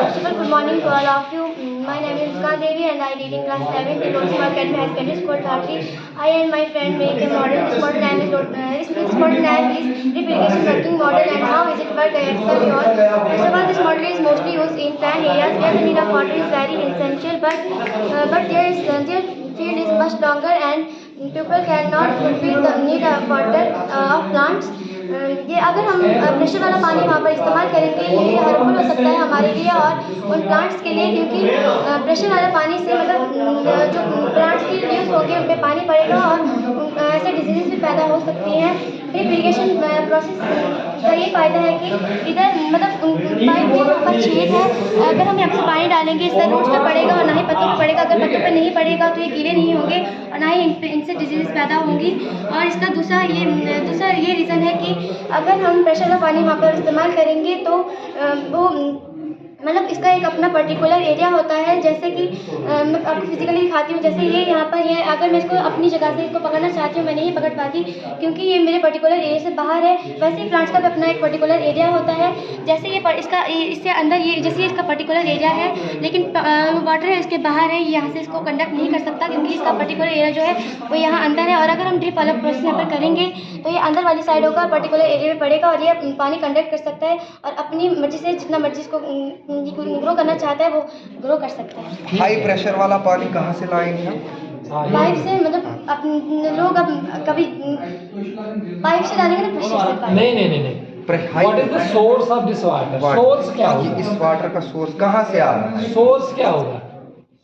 Good morning to all of you. My name is Muskan Devi and I read in class 7 in Lodhima Academy High Secondary School, Dhati. I and my friend make a model. This model name is drip irrigation working model, and how is it work? I explain you all. First of all, this model is mostly used in plain areas where the need of water is very essential, but their field is much longer and people cannot fulfill the need of water of plants. ये अगर हम pressure वाला पानी वहाँ पर इस्तेमाल करेंगे, ये हार्मफुल हो सकता है हमारे लिए और उन प्लांट्स के लिए, क्योंकि प्रेशर वाला पानी से मतलब जो प्लांट्स की लीव्स होंगे उन पर पानी पड़ेगा और ऐसे डिजीज़ भी पैदा हो सकती हैं। ड्रिप इरीगेशन प्रोसेस का ये फ़ायदा है कि इधर मतलब पाइप में यहाँ पर छेद है, अगर हम यहाँ से पानी डालेंगे इससे रूट्स पर पड़ेगा और ना ही पत्तों पर पड़ेगा। अगर पत्तों पर नहीं पड़ेगा तो ये गीले नहीं होंगे और ना ही इनसे डिजीज़ पैदा होंगी। और इसका दूसरा ये रीज़न है कि अगर हम प्रेशर का पानी वहाँ पर इस्तेमाल करेंगे तो वो मतलब इसका एक अपना पर्टिकुलर एरिया होता है, जैसे कि मैं आपको फिजिकली दिखाती हूँ। जैसे ये यहाँ पर ये अगर मैं इसको अपनी जगह से इसको पकड़ना चाहती हूँ, मैं नहीं पकड़ पाती क्योंकि ये मेरे पर्टिकुलर एरिया से बाहर है। वैसे ही प्लांट्स का भी अपना एक पर्टिकुलर एरिया होता है। जैसे ये इससे अंदर ये जैसे इसका पर्टिकुलर एरिया है, लेकिन वाटर है इसके बाहर है, यहाँ से इसको कंडक्ट नहीं कर सकता क्योंकि इसका पर्टिकुलर एरिया जो है वो यहाँ अंदर है। और अगर हम ड्रिप वाला प्रोसेस यहाँ पर करेंगे तो ये अंदर वाली साइड होगा, पर्टिकुलर एरिया में पड़ेगा और ये पानी कंडक्ट कर सकता है और अपनी मर्जी से जितना मर्जी इसको ग्रो करना चाहता है वो ग्रो कर सकता है। हाई प्रेशर वाला पानी कहाँ से लाएंगे हम? पाइप से, मतलब लोग अब कभी पाइप से डालेंगे ना, प्रेशर से पाइप। नहीं What is the source of this water? Source क्या होगा? इस वाटर का सोर्स कहाँ से आ रहा है? सोर्स क्या होगा?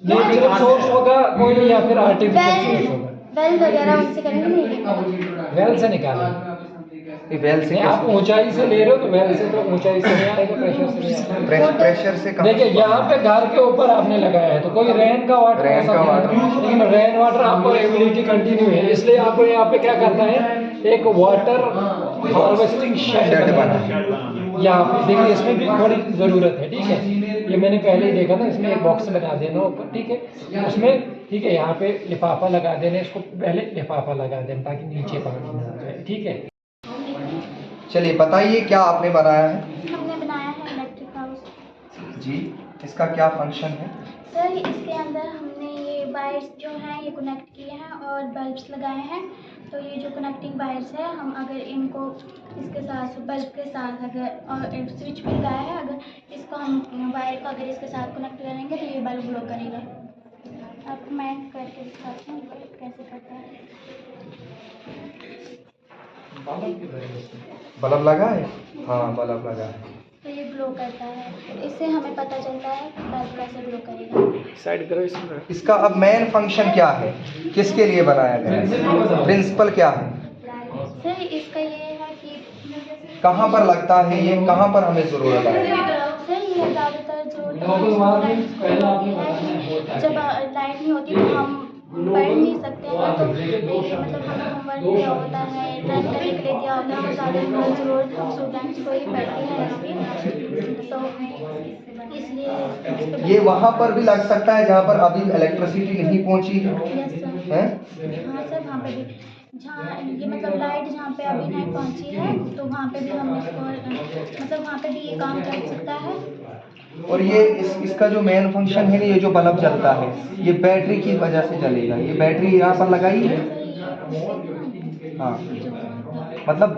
नेचुरल सोर्स होगा कोई या फिर आर्टिफिशियल सोर्स होगा? वेल वगैरह उनसे करेंगे नहीं, वेल से निकालेंगे। वेल से आप ऊंचाई से ले रहे हो तो वेल से तो ऊंचाई से नहीं आएगा, प्रेशर से नहीं आएगा। प्रेशर से कहाँ? देखिए यहाँ पे घर के ऊपर आपने लगाया है तो कोई रेन का वाटर, लेकिन रेन वाटर आपको एबिलिटी कंटिन्यू है, इसलिए आपको यहाँ पे क्या करना है, एक वाटर हार्वेस्टिंग शेड बनाना है। यहाँ पे देखिए इसमें भी थोड़ी ज़रूरत है, ठीक है। ये मैंने पहले ही देखा था, इसमें एक बॉक्स लगा देना ऊपर, ठीक है। उसमें ठीक है यहाँ पे लिफाफा लगा देना, इसको पहले लिफाफा लगा देना ताकि नीचे पानी ना जाए, ठीक है। चलिए बताइए क्या आपने बनाया है? हमने बनाया है इलेक्ट्रिक हाउस। जी, इसका क्या फंक्शन है? सर इसके अंदर हमने ये वायर्स जो हैं ये कनेक्ट किए हैं और बल्ब्स लगाए हैं। तो ये जो कनेक्टिंग वायर्स है, हम अगर इनको इसके साथ बल्ब के साथ अगर और एक स्विच भी लगाया है, अगर इसको हम वायर को अगर इसके साथ कनेक्ट करेंगे तो ये बल्ब ग्लो करेगा। आपको मैं करके दिखाती हूँ कैसे करता है। बल्ब लगा है? हाँ बल्ब लगा है। तो ये ग्लो करता है, इससे हमें पता चलता है कि बल्ब कैसे ग्लो करेगा। साइड करो इसमें। इसका अब मेन फंक्शन क्या है, किसके लिए बनाया गया है, प्रिंसिपल क्या है? सर इसका ये है कि कहाँ पर लगता है ये, कहाँ पर हमें ज़रूरत है? सर ये ज़्यादातर जब लाइट नहीं होती तो हम पढ़ नहीं सकते हैं, तो ये मतलब हमें होमवर्क दिया होता है, ड्राइंग करने के लिए दिया होता है, हम ज़्यादातर ज़रूरत हम स्टूडेंट्स को ही पढ़ते हैं इसकी, तो इसलिए ये वहाँ पर भी लग सकता है जहाँ पर अभी इलेक्ट्रिसिटी नहीं पहुँची है? हाँ सर, वहाँ पे भी जहाँ ये मतलब लाइट जहाँ पे अभी नहीं पहुँची है तो वहाँ पे भी हम इसको मतलब वहाँ पे भी ये काम कर सकता है। और ये इसका जो मेन फंक्शन है ना, ये जो बल्ब जलता है ये बैटरी की वजह से जलेगा। ये बैटरी यहाँ पर लगाई है। हाँ मतलब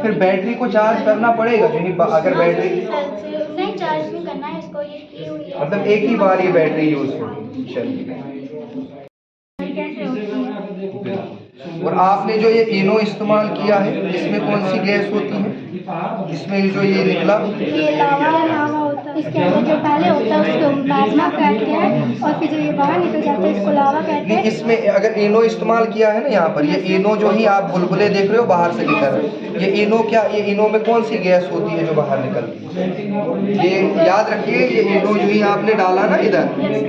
फिर बैटरी को चार्ज करना पड़ेगा जो नहीं, अगर बैटरी नहीं चार्ज नहीं करना है इसको, ये की हुई है मतलब एक ही बार ये बैटरी यूज होगी। चलिए, और आपने जो ये इनो इस्तेमाल किया है इसमें कौन सी गैस होती है? इसमें जो ये निकला ये लावा होता है, इसके अंदर जो पहले होता है उसको प्लाज्मा कहते हैं और फिर जो ये बाहर निकल जाता है इसको लावा कहते हैं। इसमें अगर इनो इस्तेमाल किया है ना, यहाँ पर ये इनो जो ही आप बुलबुले देख रहे हो बाहर से निकल रहे हैं, ये इनो क्या, ये इनो में कौन सी गैस होती है जो बाहर निकलती है? ये याद रखिए, ये इनो जो ही आपने डाला ना इधर,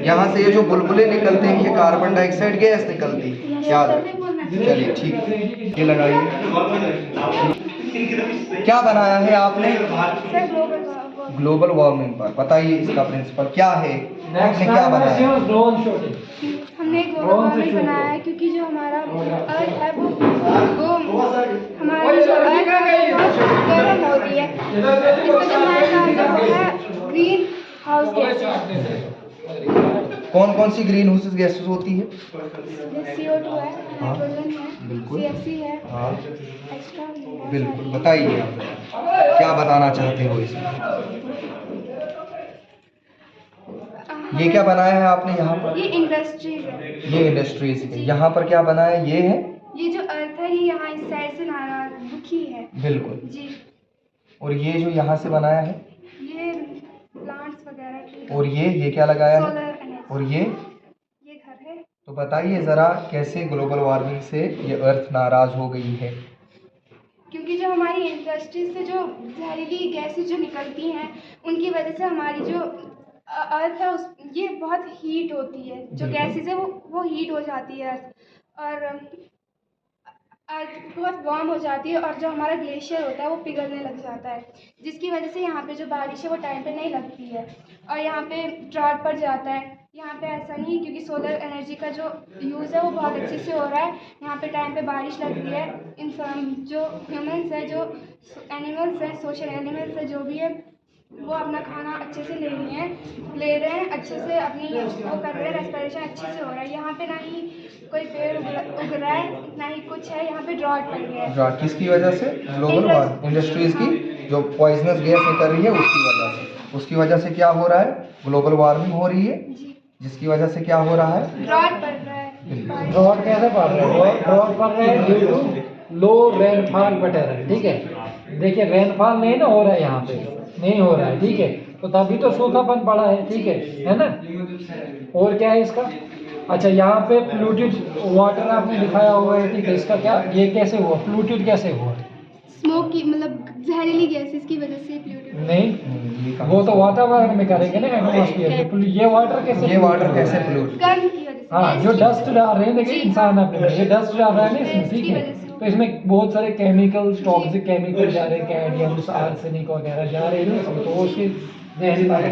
यहाँ से ये जो बुलबुले निकलते हैं ये कार्बन डाइऑक्साइड गैस निकलती है, याद रखिए। चलिए ठीक है, ये लगाइए। क्या बनाया है आपने? ग्लोबल वार्मिंग पर बताइए इसका प्रिंसिपल क्या है, आपने क्या बनाया? हमने एक ग्लोबल वार्मिंग बनाया है क्योंकि जो हमारा अर्थ है वो हमारी जो अर्थ है वो गर्म हो रही है। इसका जो हमारा जो है ग्रीन हाउस तो बोले गैसेस, चाटने से। कौन कौन सी ग्रीन हाउस गैसेस होती है? CO2 है, हाइड्रोजन है, बिल्कुल। CFC है, हाँ एक्स्ट्रा बिल्कुल, बताइए आप क्या बताना चाहते हो इसमें? ये क्या बनाया है आपने यहाँ पर? ये इंडस्ट्रीज है। ये इंडस्ट्रीज है। यहाँ पर क्या बना है? ये है ये जो अर्थ है ये यहाँ इस साइड से नाराज दुखी है बिल्कुल। जी। और ये जो यहाँ से बनाया है, ये प्लांट्स वगैरह की, और ये क्या लगाया है? सोलर एनर्जी, और ये घर है। तो बताइए ज़रा कैसे ग्लोबल वार्मिंग से ये अर्थ नाराज़ हो गई है? क्योंकि जो हमारी इंडस्ट्री से जो जहरीली गैसेस जो निकलती हैं उनकी वजह से हमारी जो अर्थ है उस ये बहुत हीट होती है। जो बिल्कुल। गैसेस है वो हीट हो जाती है और अर्थ बहुत वार्म हो जाती है और जो हमारा ग्लेशियर होता है वो पिघलने लग जाता है, जिसकी वजह से यहाँ पे जो बारिश है वो टाइम पे नहीं लगती है और यहाँ पे ड्राउट पड़ जाता है। यहाँ पे ऐसा नहीं है क्योंकि सोलर एनर्जी का जो यूज़ है वो बहुत अच्छे से हो रहा है। यहाँ पे टाइम पे बारिश लगती है। इंसान जो ह्यूमंस है, जो एनिमल्स हैं, सोशल एनिमल्स है, जो भी है वो अपना खाना अच्छे से ले रहे हैं अच्छे से, अपनी वो कर रहे हैं, रेस्पिरेशन अच्छे से हो रहा है। यहाँ पे ना ही कोई पेड़ उग रहा है ना ही कुछ है। यहाँ पे ड्रॉट पड़ गया है। ड्राउट किसकी वजह से? ग्लोबल वार्मिंग, इंडस्ट्रीज की जो पॉइजनस गैस निकल रही है उसकी वजह से। उसकी वजह से क्या हो रहा है? ग्लोबल वार्मिंग हो रही है, जी, जिसकी वजह से क्या हो रहा है? ड्रॉट पड़ रहा है। बारिश ड्रॉट कैसे पड़ रहे हैं? ड्रॉट पड़ रहे हैं due to low rainfall pattern, ठीक है। देखिए रेनफॉल नहीं ना हो रहा है यहाँ पे, नहीं हो रहा है, ठीक है, तो तभी तो सूखापन पड़ा है, ठीक है ना। और क्या है इसका? अच्छा, यहाँ पे पोल्यूटेड वाटर आपने दिखाया हुआ है, ठीक है, इसका क्या, ये कैसे हुआ, पोल्यूटेड कैसे हुआ? स्मोक की मतलब जहरीली गैसेस की वजह से पोल्यूटेड। नहीं, वो तो वातावरण में करेंगे ना, एटमॉस्फेयर में। ये वाटर कैसे, ये वाटर कैसे पोल्यूट? गर्म की वजह से। हाँ, जो डस्ट डाल रहे हैं, देखिए इंसान अपने ये डस्ट डाल रहा है ना इसमें, ठीक है, तो इसमें बहुत सारे केमिकल्स, टॉक्सिक केमिकल जा रहे हैं, कैडमियम, आर्सेनिक वगैरह जा रहे हैं इसमें, तो उसके जहरीला है।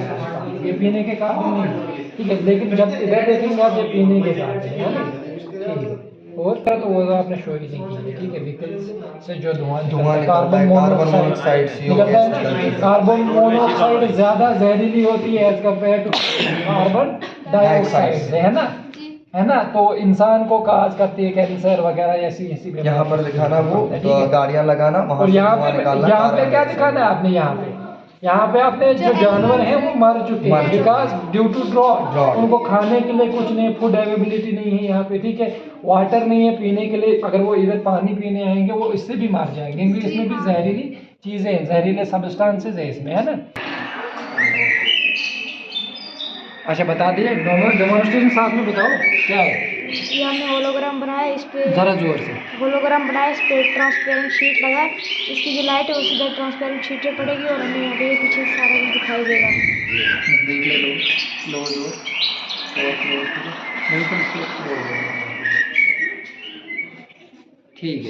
ये पीने के काबिल नहीं, ठीक है, लेकिन जब इधर देखेंगे आप, ये पीने के काबिल है ना, ठीक है। और तो वो तो आपने शो ही नहीं की है, ठीक है, व्हीकल्स से जो धुआं निकलता है, कार्बन मोनोऑक्साइड, CO निकलता है गैस निकलती ना, है। कार्बन मोनोऑक्साइड ज़्यादा जहरीली होती है as compare to carbon dioxide, है ना, है ना। तो इंसान को काज करती है, कैंसर वगैरह ऐसी ऐसी बीमारी। यहाँ पर दिखाना वो गाड़ियाँ लगाना, वहाँ और से यहाँ धुआं पे निकालना, यहाँ पे कार्बन क्या डाइऑक्साइड। दिखाना है आपने? यहाँ पे आपने जो जानवर हैं वो मर चुके हैं, बिकॉज ड्यू टू ड्रॉट, उनको खाने के लिए कुछ नहीं, फूड अवेलेबिलिटी नहीं है यहाँ पे, ठीक है, वाटर नहीं है पीने के लिए। अगर वो इधर पानी पीने आएंगे वो इससे भी मर जाएंगे, क्योंकि इसमें भी जहरीली चीज़ें हैं, जहरीले सब्सटेंसेस है इसमें, है ना। अच्छा, बता दिए, डेमोन्स्ट्रेशन साथ में बताओ क्या है। ये हमने होलोग्राम बनाया, इस पे ज़रा जोर से। होलोग्राम बनाया, इस पे ट्रांसपेरेंट शीट लगा, इसकी जो लाइट है वो सीधा ट्रांसपेरेंट शीट पे पड़ेगी और हमें यहाँ पे पीछे सारा कुछ दिखाई देगा। ठीक है।